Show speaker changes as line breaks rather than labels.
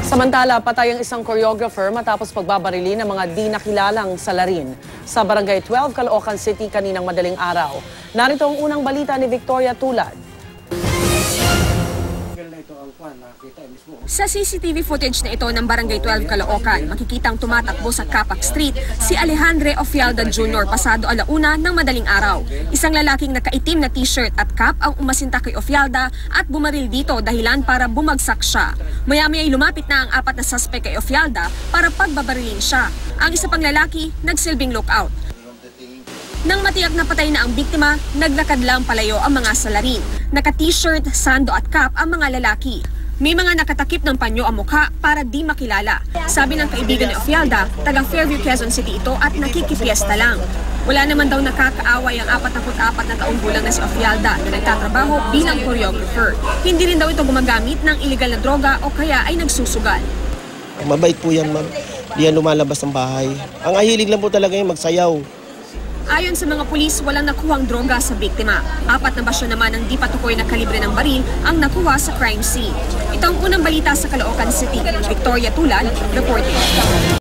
Samantala, patay ang isang choreographer matapos pagbabarili ng mga di nakilalang salarin sa Barangay 12, Caloocan City kaninang madaling araw. Narito ang unang balita ni Victoria Tulad.
Sa CCTV footage na ito ng Barangay 12 Caloocan, makikitang tumatakbo sa Capac Street si Alejandro Ofialda Jr. pasado alauna ng madaling araw. Isang lalaking nakaitim na t-shirt at cap ang umasinta kay Ofialda at bumaril dito dahilan para bumagsak siya. Maya-maya ay lumapit na ang apat na suspect kay Ofialda para pagbabarilin siya. Ang isa pang lalaki nagsilbing lookout. Nang matiyak na patay na ang biktima, naglakad lang palayo ang mga salarin. Naka-t-shirt, sando at cap ang mga lalaki. May mga nakatakip ng panyo ang mukha para di makilala. Sabi ng kaibigan ni Ofialda, taga Fairview, Quezon City ito at nakikipiesta lang. Wala naman daw nakakaaway ang 44 na taong gulang na si Ofialda na nagtatrabaho bilang choreographer. Hindi rin daw ito gumagamit ng iligal na droga o kaya ay nagsusugal.
Mabait po yan, ma'am. Di yan lumalabas ng bahay. Ang ahilig lang po talaga yung magsayaw.
Ayon sa mga pulis, walang nakuhang droga sa biktima. 4 na basyo naman ng di patukoy na kalibre ng baril ang nakuha sa crime scene. Ito ang unang balita sa Caloocan City. Victoria Tulad, reporting.